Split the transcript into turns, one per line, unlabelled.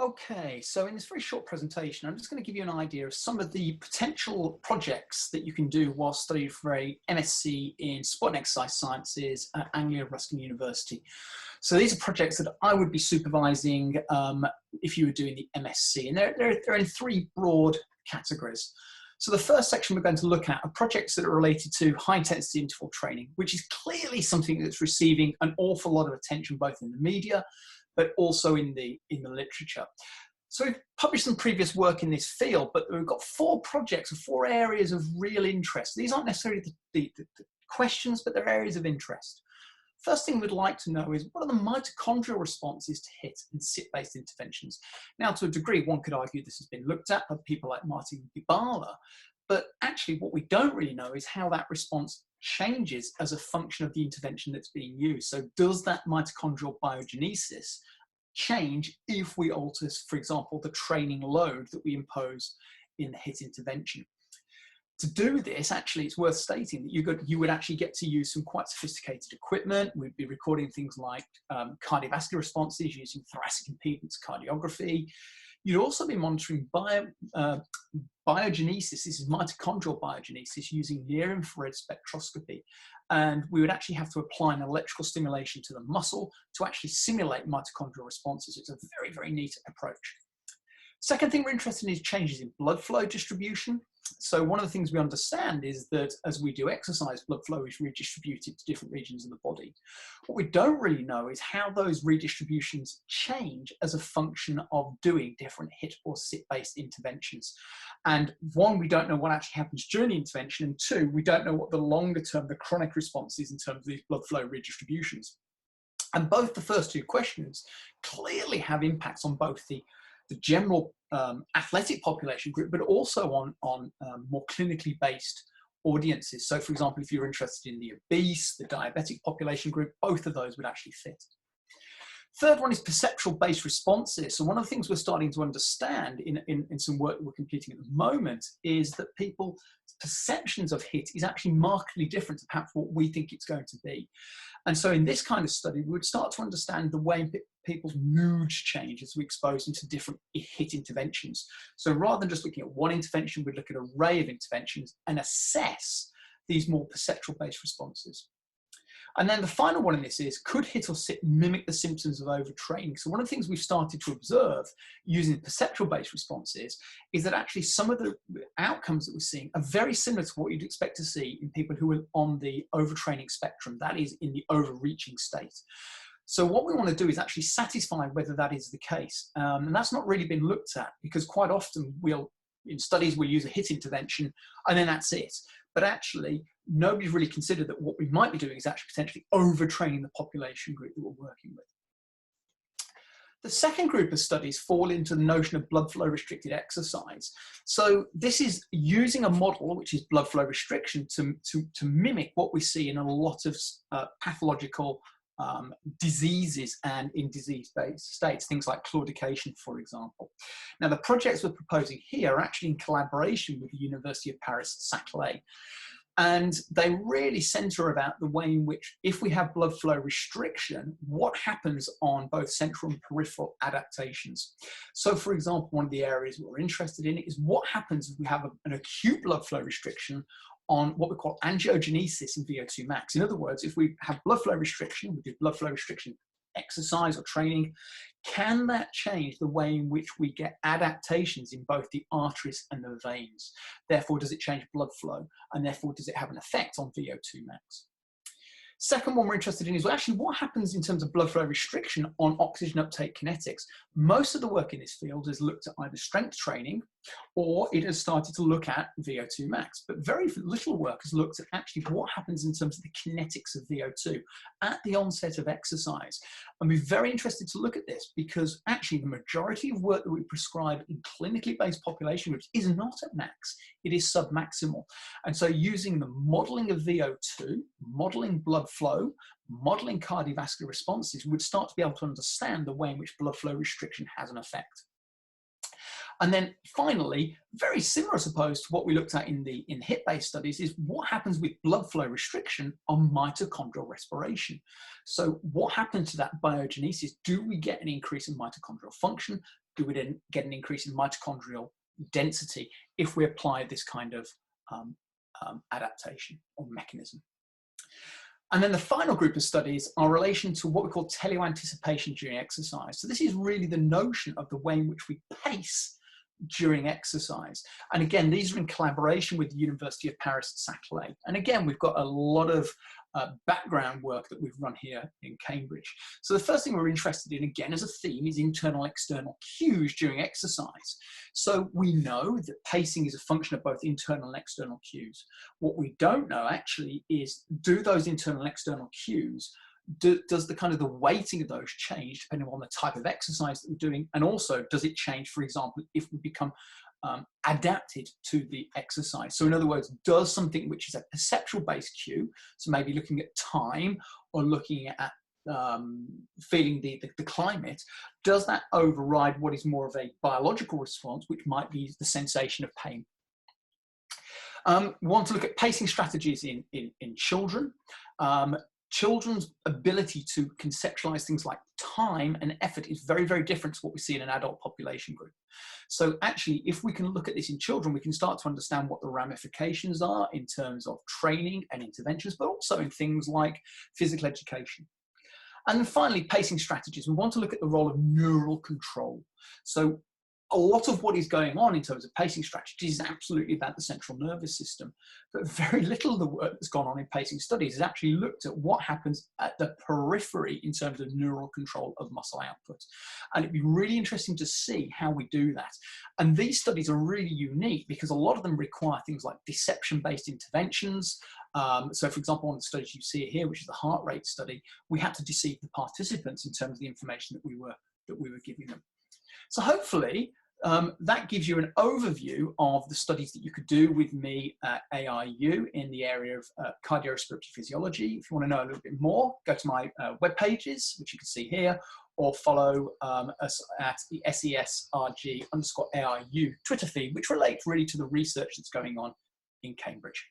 Okay, so in this very short presentation, I'm just going to give you an idea of some of the potential projects that you can do while studying for a MSc in Sport and Exercise Sciences at Anglia Ruskin University. So these are projects that I would be supervising if you were doing the MSc, and they're in three broad categories. So the first section we're going to look at are projects that are related to high-intensity interval training, which is clearly something that's receiving an awful lot of attention both in the media but also in the literature. So we've published some previous work in this field, but we've got four projects or four areas of real interest. These aren't necessarily the questions, but they're areas of interest. First thing we'd like to know is, what are the mitochondrial responses to HIIT and sit-based interventions? Now, to a degree, one could argue this has been looked at by people like Martin Gibala, but actually what we don't really know is how that response changes as a function of the intervention that's being used. So does that mitochondrial biogenesis change if we alter, for example, the training load that we impose in the HIIT intervention? To do this, actually, it's worth stating that you would actually get to use some quite sophisticated equipment. We'd be recording things like cardiovascular responses using thoracic impedance cardiography. You'd also be monitoring biogenesis, this is mitochondrial biogenesis, using near-infrared spectroscopy. And we would actually have to apply an electrical stimulation to the muscle to actually simulate mitochondrial responses. It's a very, very neat approach. Second thing we're interested in is changes in blood flow distribution. So one of the things we understand is that as we do exercise, blood flow is redistributed to different regions of the body. What we don't really know is how those redistributions change as a function of doing different HIIT or sit-based interventions. And one, we don't know what actually happens during the intervention, and two, we don't know what the longer term, the chronic response is in terms of these blood flow redistributions. And both the first two questions clearly have impacts on both the general athletic population group, but also on more clinically based audiences. So for example, if you're interested in the obese, the diabetic population group, both of those would actually fit. Third one is perceptual based responses. So one of the things we're starting to understand in some work that we're completing at the moment is that people's perceptions of HIIT is actually markedly different to perhaps what we think it's going to be. And so in this kind of study, we would start to understand the way people's moods change as we expose them to different HIIT interventions. So rather than just looking at one intervention, we'd look at an array of interventions and assess these more perceptual based responses. And then the final one in this is, could HIIT or sit mimic the symptoms of overtraining? So one of the things we've started to observe using perceptual-based responses is that actually some of the outcomes that we're seeing are very similar to what you'd expect to see in people who are on the overtraining spectrum, that is in the overreaching state. So what we want to do is actually satisfy whether that is the case. And that's not really been looked at, because quite often in studies we'll use a HIIT intervention and then that's it. But actually, nobody's really considered that what we might be doing is actually potentially overtraining the population group that we're working with. The second group of studies fall into the notion of blood flow restricted exercise. So this is using a model, which is blood flow restriction, to mimic what we see in a lot of pathological diseases and in disease-based states, things like claudication, for example. Now, the projects we're proposing here are actually in collaboration with the University of Paris-Saclay. And they really center about the way in which, if we have blood flow restriction, what happens on both central and peripheral adaptations. So for example, one of the areas we're interested in is what happens if we have an acute blood flow restriction on what we call angiogenesis and VO2 max. In other words, if we have blood flow restriction, we do blood flow restriction exercise or training, can that change the way in which we get adaptations in both the arteries and the veins? Therefore, does it change blood flow? And therefore, does it have an effect on VO2 max? Second one we're interested in is, well, actually, what happens in terms of blood flow restriction on oxygen uptake kinetics? Most of the work in this field has looked at either strength training or it has started to look at VO2 max, but very little work has looked at actually what happens in terms of the kinetics of VO2 at the onset of exercise. And we're very interested to look at this because actually the majority of work that we prescribe in clinically based population groups is not at max, it is submaximal. And so using the modeling of VO2, modeling blood flow, modeling cardiovascular responses, we would start to be able to understand the way in which blood flow restriction has an effect. And then finally, very similar, I suppose, to what we looked at in HIT-based studies, is what happens with blood flow restriction on mitochondrial respiration. So what happens to that biogenesis? Do we get an increase in mitochondrial function? Do we then get an increase in mitochondrial density if we apply this kind of adaptation or mechanism? And then the final group of studies are in relation to what we call teleoanticipation during exercise. So this is really the notion of the way in which we pace during exercise. And again, these are in collaboration with the University of Paris at Saclay. And again, we've got a lot of background work that we've run here in Cambridge. So the first thing we're interested in, again, as a theme, is internal external cues during exercise. So we know that pacing is a function of both internal and external cues. What we don't know actually is, do those internal and external cues, does the kind of the weighting of those change depending on the type of exercise that we're doing? And also, does it change, for example, if we become adapted to the exercise? So in other words, does something which is a perceptual based cue, so maybe looking at time or looking at feeling the climate, does that override what is more of a biological response, which might be the sensation of pain? We want to look at pacing strategies in children. Children's ability to conceptualize things like time and effort is very, very different to what we see in an adult population group. So actually, if we can look at this in children, we can start to understand what the ramifications are in terms of training and interventions, but also in things like physical education. And then finally, pacing strategies. We want to look at the role of neural control. So a lot of what is going on in terms of pacing strategies is absolutely about the central nervous system, but very little of the work that's gone on in pacing studies has actually looked at what happens at the periphery in terms of neural control of muscle output. And it'd be really interesting to see how we do that. And these studies are really unique because a lot of them require things like deception-based interventions. So for example, one of the studies you see here, which is the heart rate study, we had to deceive the participants in terms of the information that we were giving them. So hopefully that gives you an overview of the studies that you could do with me at AIU in the area of cardiorespiratory physiology. If you want to know a little bit more, go to my web pages, which you can see here, or follow us at the SESRG_AIU Twitter feed, which relates really to the research that's going on in Cambridge.